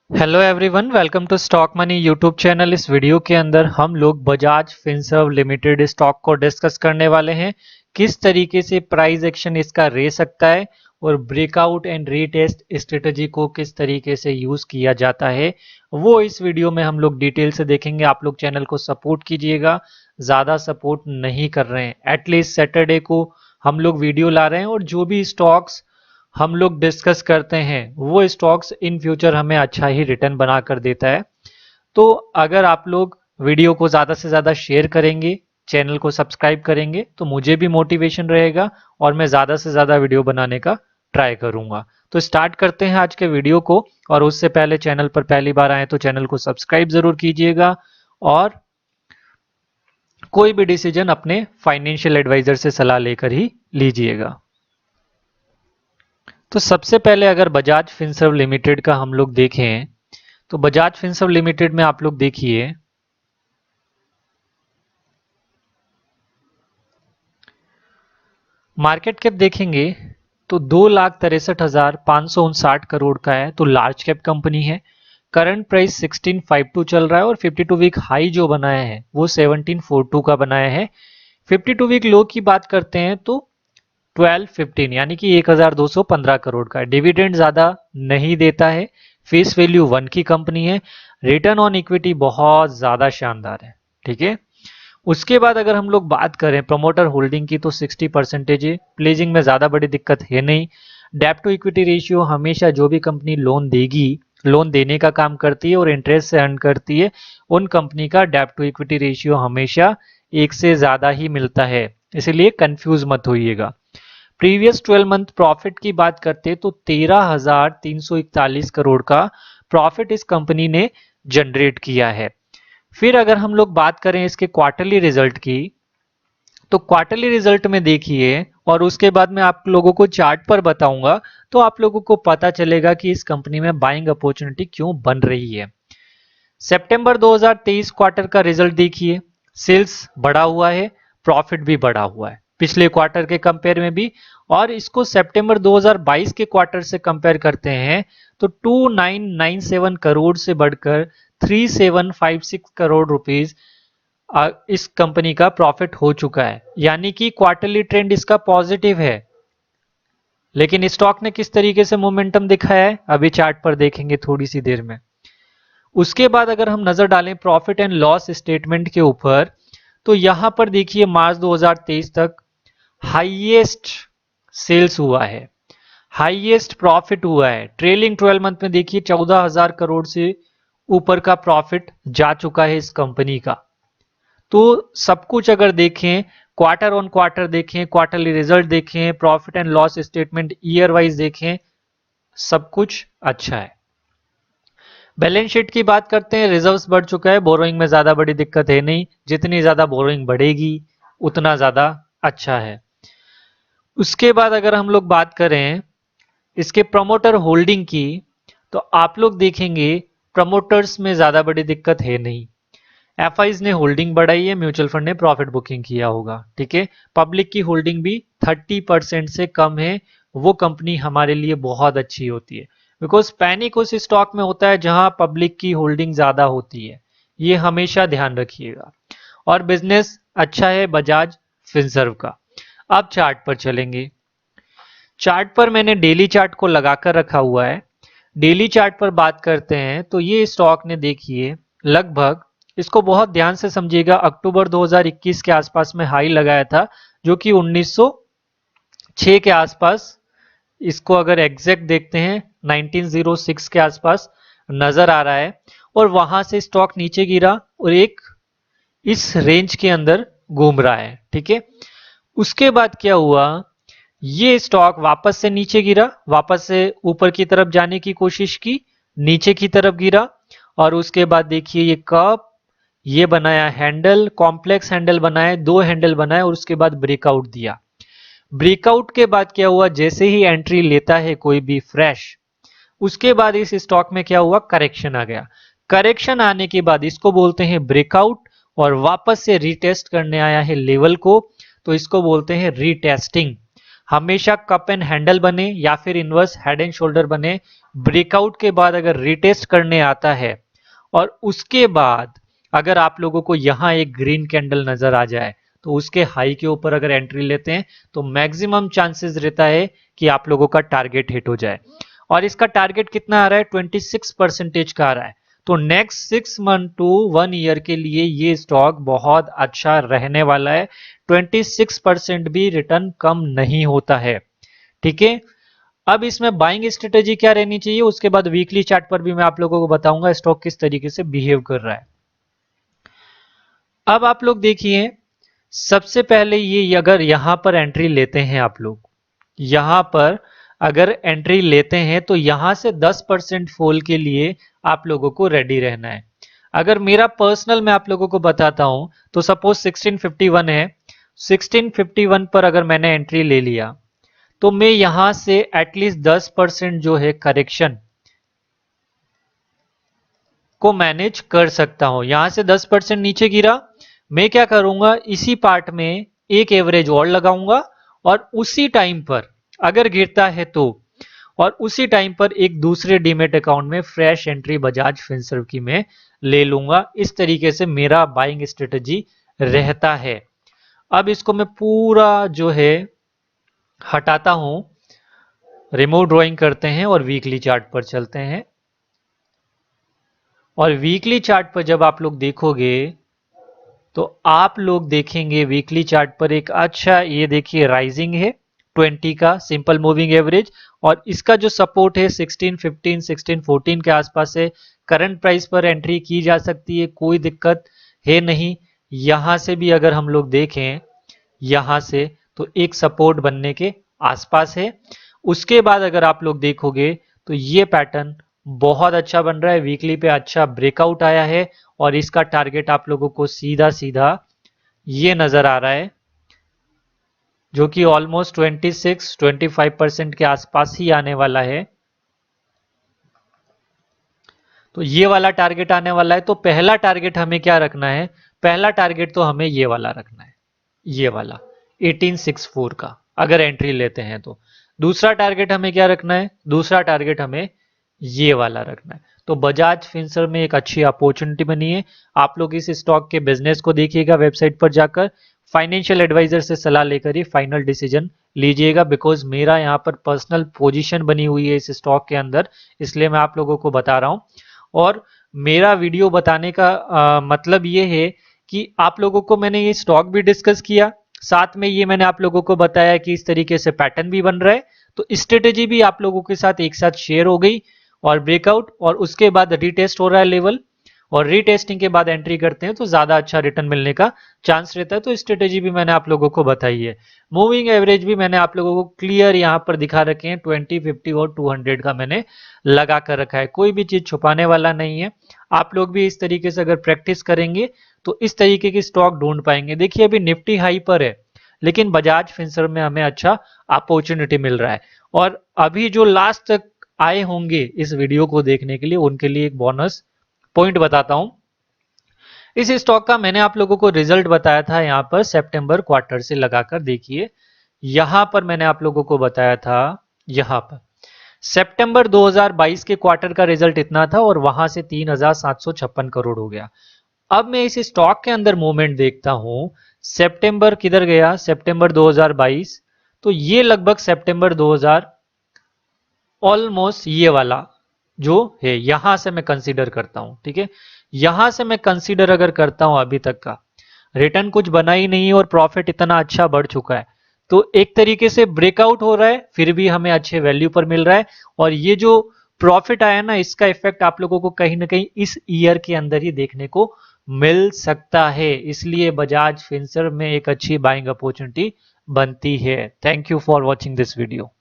Hello everyone, welcome to Stock Money YouTube channel. इस video के अंदर हम लोग बजाज फिनसर्व लिमिटेड स्टॉक को डिस्कस करने वाले हैं। किस तरीके से प्राइस एक्शन इसका रह सकता है और ब्रेकआउट एंड रीटेस्ट स्ट्रेटजी को किस तरीके से यूज किया जाता है, वो इस वीडियो में हम लोग डिटेल से देखेंगे। आप लोग चैनल को सपोर्ट कीजिएगा, ज़्यादा सपोर्ट नहीं कर रहे हैं। एटलीस्ट सैटरडे को हम लोग वीडियो ला रहे हैं और जो भी स्टॉक्स हम लोग डिस्कस करते हैं वो स्टॉक्स इन फ्यूचर हमें अच्छा ही रिटर्न बना कर देता है। तो अगर आप लोग वीडियो को ज़्यादा से ज़्यादा शेयर करेंगे, चैनल को सब्सक्राइब करेंगे, तो मुझे भी मोटिवेशन रहेगा और मैं ज़्यादा से ज़्यादा वीडियो बनाने का ट्राई करूंगा। तो स्टार्ट करते हैं आज के वीडियो को। और उससे पहले चैनल पर पहली बार आए तो चैनल को सब्सक्राइब जरूर कीजिएगा और कोई भी डिसीजन अपने फाइनेंशियल एडवाइजर से सलाह लेकर ही लीजिएगा। तो सबसे पहले अगर बजाज फिनसर्व लिमिटेड का हम लोग देखें तो बजाज फिनसर्व लिमिटेड में आप लोग देखिए मार्केट कैप देखेंगे तो 2,63,559 करोड़ का है। तो लार्ज कैप कंपनी है। करंट प्राइस 1652 चल रहा है और 52 वीक हाई जो बनाया है वो 1742 का बनाया है। 52 वीक लो की बात करते हैं तो 1215 यानी कि 1215 करोड़ का। डिविडेंड ज्यादा नहीं देता है। फेस वैल्यू 1 की कंपनी है। रिटर्न ऑन इक्विटी बहुत ज्यादा शानदार है। ठीक है। उसके बाद अगर हम लोग बात करें प्रमोटर होल्डिंग की तो 60% है। प्लेजिंग में ज्यादा बड़ी दिक्कत है नहीं। डेब्ट टू इक्विटी रेशियो हमेशा जो भी कंपनी लोन देगी, लोन देने का काम करती है और इंटरेस्ट से अर्न करती है, उन कंपनी का डेब्ट टू इक्विटी रेशियो हमेशा एक से ज्यादा ही मिलता है। इसलिए कंफ्यूज मत होइएगा। प्रीवियस 12 मंथ प्रॉफिट की बात करते तो 13,341 करोड़ का प्रॉफिट इस कंपनी ने जनरेट किया है। फिर अगर हम लोग बात करें इसके क्वार्टरली रिजल्ट की तो क्वार्टरली रिजल्ट में देखिए और उसके बाद मैं आप लोगों को चार्ट पर बताऊंगा तो आप लोगों को पता चलेगा कि इस कंपनी में बाइंग अपॉर्चुनिटी क्यों बन रही है। सितंबर 2023 क्वार्टर का रिजल्ट देखिए। सेल्स बढ़ा हुआ है, प्रॉफिट भी बढ़ा हुआ है पिछले क्वार्टर के कंपेयर में भी। और इसको सितंबर 2022 के क्वार्टर से कंपेयर करते हैं तो 2997 करोड़ से बढ़कर 3756 करोड़ रुपीस इस कंपनी का प्रॉफिट हो चुका है। यानी कि क्वार्टरली ट्रेंड इसका पॉजिटिव है। लेकिन स्टॉक ने किस तरीके से मोमेंटम दिखाया है अभी चार्ट पर देखेंगे थोड़ी सी देर में। उसके बाद अगर हम नजर डालें प्रॉफिट एंड लॉस स्टेटमेंट के ऊपर तो यहां पर देखिए मार्च 2023 तक हाईएस्ट सेल्स हुआ है, हाईएस्ट प्रॉफिट हुआ है। ट्रेलिंग 12 मंथ में देखिए 14,000 करोड़ से ऊपर का प्रॉफिट जा चुका है इस कंपनी का। तो सब कुछ अगर देखें, क्वार्टर ऑन क्वार्टर देखें, क्वार्टरली रिजल्ट देखें, profit and loss statement year wise देखें, सब कुछ अच्छा है। बैलेंस शीट की बात करते हैं। रिजर्व्स बढ़ चुका है, बोरोइंग में ज्यादा बड़ी दिक्कत है नहीं। जितनी ज्यादा बोरोइंग बढ़ेगी उतना ज्यादा अच्छा है। उसके बाद अगर हम लोग बात करें इसके प्रमोटर होल्डिंग की तो आप लोग देखेंगे प्रमोटर्स में ज्यादा बड़ी दिक्कत है नहीं। एफआईज ने होल्डिंग बढ़ाई है, म्यूचुअल फंड ने प्रॉफिट बुकिंग किया होगा। ठीक है। पब्लिक की होल्डिंग भी 30% से कम है। वो कंपनी हमारे लिए बहुत अच्छी होती है बिकॉज पैनिक उस स्टॉक में होता है जहां पब्लिक की होल्डिंग ज्यादा होती है। ये हमेशा ध्यान रखिएगा। और बिजनेस अच्छा है बजाज फिनसर्व का। अब चार्ट पर चलेंगे। चार्ट पर मैंने डेली चार्ट को लगाकर रखा हुआ है। डेली चार्ट पर बात करते हैं तो ये स्टॉक ने देखिए लगभग, इसको बहुत ध्यान से समझिएगा, अक्टूबर 2021 के आसपास में हाई लगाया था जो कि 1906 के आसपास। इसको अगर एग्जैक्ट देखते हैं 1906 के आसपास नजर आ रहा है। और वहां से स्टॉक नीचे गिरा और एक इस रेंज के अंदर घूम रहा है। ठीक है। उसके बाद क्या हुआ, ये स्टॉक वापस से नीचे गिरा, वापस से ऊपर की तरफ जाने की कोशिश की, नीचे की तरफ गिरा। और उसके बाद देखिए ये कप, ये बनाया हैंडल, कॉम्प्लेक्स हैंडल बनाया, दो हैंडल बनाया और उसके बाद ब्रेकआउट दिया। ब्रेकआउट के बाद क्या हुआ, जैसे ही एंट्री लेता है कोई भी फ्रेश, उसके बाद इस स्टॉक में क्या हुआ, करेक्शन आ गया। करेक्शन आने के बाद इसको बोलते हैं ब्रेकआउट और वापस से रीटेस्ट करने आया है लेवल को, तो इसको बोलते हैं रीटेस्टिंग। हमेशा कप एंड हैंडल बने या फिर इनवर्स हेड एंड शोल्डर बने, ब्रेकआउट के बाद अगर रिटेस्ट करने आता है और उसके बाद अगर आप लोगों को यहां एक ग्रीन कैंडल नजर आ जाए तो उसके हाई के ऊपर अगर एंट्री लेते हैं तो मैक्सिमम चांसेस रहता है कि आप लोगों का टारगेट हिट हो जाए। और इसका टारगेट कितना आ रहा है, 26% का आ रहा है। तो नेक्स्ट 6 मंथ टू 1 ईयर के लिए ये स्टॉक बहुत अच्छा रहने वाला है। 26% भी रिटर्न कम नहीं होता है। ठीक है, अब इसमें बाइंग स्ट्रेटेजी क्या रहनी चाहिए, उसके बाद वीकली चार्ट पर भी मैं आप लोगों को बताऊंगा स्टॉक किस तरीके से बिहेव कर रहा है। अब आप लोग देखिए, सबसे पहले ये अगर यहां पर एंट्री लेते हैं आप लोग, यहां पर अगर एंट्री लेते हैं तो यहां से 10% फॉल के लिए आप लोगों को रेडी रहना है। अगर मेरा पर्सनल मैं आप लोगों को बताता हूं तो सपोज 1651 है, 1651 पर अगर मैंने एंट्री ले लिया तो मैं यहां से एटलीस्ट 10% जो है करेक्शन को मैनेज कर सकता हूं। यहां से 10% नीचे गिरा, मैं क्या करूंगा, इसी पार्ट में एक एवरेज और लगाऊंगा और उसी टाइम पर अगर गिरता है तो, और उसी टाइम पर एक दूसरे डीमेट अकाउंट में फ्रेश एंट्री बजाज फिनसर्व की मैं ले लूंगा। इस तरीके से मेरा बाइंग स्ट्रेटजी रहता है। अब इसको मैं पूरा जो है हटाता हूं, रिमूव ड्राइंग करते हैं और वीकली चार्ट पर चलते हैं। और वीकली चार्ट पर जब आप लोग देखोगे तो आप लोग देखेंगे वीकली चार्ट पर एक अच्छा, ये देखिए राइजिंग है 20 का सिंपल मूविंग एवरेज, और इसका जो सपोर्ट है 1615 1614 के आसपास है। करंट प्राइस पर एंट्री की जा सकती है, कोई दिक्कत है नहीं। यहां से भी अगर हम लोग देखें यहां से तो एक सपोर्ट बनने के आसपास है। उसके बाद अगर आप लोग देखोगे तो ये पैटर्न बहुत अच्छा बन रहा है, वीकली पे अच्छा ब्रेकआउट आया है और इसका टारगेट आप लोगों को सीधा सीधा ये नजर आ रहा है, जो कि ऑलमोस्ट 26-25% के आसपास ही आने वाला है। तो ये वाला टारगेट आने वाला है। तो पहला टारगेट हमें क्या रखना है, पहला टारगेट तो हमें ये वाला रखना है, ये वाला 1864 का अगर एंट्री लेते हैं तो। दूसरा टारगेट हमें क्या रखना है, दूसरा टारगेट हमें ये वाला रखना है। तो बजाज फिनसर्व में एक अच्छी अपॉर्चुनिटी बनी है। आप लोग इस स्टॉक के बिजनेस को देखिएगा, वेबसाइट पर जाकर फाइनेंशियल एडवाइजर से सलाह लेकर ही फाइनल डिसीजन लीजिएगा। बिकॉज मेरा यहाँ पर पर्सनल पोजीशन बनी हुई है इस स्टॉक के अंदर, इसलिए मैं आप लोगों को बता रहा हूँ। और मेरा वीडियो बताने का मतलब ये है कि आप लोगों को मैंने ये स्टॉक भी डिस्कस किया, साथ में ये मैंने आप लोगों को बताया कि इस तरीके से पैटर्न भी बन रहा है। तो स्ट्रेटेजी भी आप लोगों के साथ एक साथ शेयर हो गई, और ब्रेकआउट और उसके बाद रीटेस्ट हो रहा है लेवल, और रीटेस्टिंग के बाद एंट्री करते हैं तो ज्यादा अच्छा रिटर्न मिलने का चांस रहता है। तो स्ट्रेटेजी भी मैंने आप लोगों को बताई है। मूविंग एवरेज भी मैंने आप लोगों को क्लियर यहाँ पर दिखा रखे हैं, 20, 50 और 200 का मैंने लगा कर रखा है। कोई भी चीज छुपाने वाला नहीं है। आप लोग भी इस तरीके से अगर प्रैक्टिस करेंगे तो इस तरीके की स्टॉक ढूंढ पाएंगे। देखिए अभी निफ्टी हाई पर है, लेकिन बजाज फिनसर्व में हमें अच्छा अपॉर्चुनिटी मिल रहा है। और अभी जो लास्ट तक आए होंगे इस वीडियो को देखने के लिए, उनके लिए एक बोनस पॉइंट बताता हूं। इस स्टॉक का मैंने आप लोगों को रिजल्ट बताया था यहां पर सितंबर क्वार्टर से लगाकर देखिए, यहां पर मैंने आप लोगों को बताया था, यहां पर सितंबर 2022 के क्वार्टर का रिजल्ट इतना था और वहां से 3756 करोड़ हो गया। अब मैं इस स्टॉक के अंदर मूवमेंट देखता हूं, सितंबर किधर गया, सितंबर 2022, तो ये लगभग सितंबर 2000 ऑलमोस्ट ये वाला जो है यहां से मैं कंसीडर करता हूं। ठीक है, यहां से मैं कंसीडर अगर करता हूं, अभी तक का रिटर्न कुछ बना ही नहीं है और प्रॉफिट इतना अच्छा बढ़ चुका है, तो एक तरीके से ब्रेकआउट हो रहा है, फिर भी हमें अच्छे वैल्यू पर मिल रहा है। और ये जो प्रॉफिट आया ना, इसका इफेक्ट आप लोगों को कहीं ना कहीं इस ईयर के अंदर ही देखने को मिल सकता है। इसलिए बजाज फिनसर्व में एक अच्छी बाइंग अपॉर्चुनिटी बनती है। Thank you for watching this video.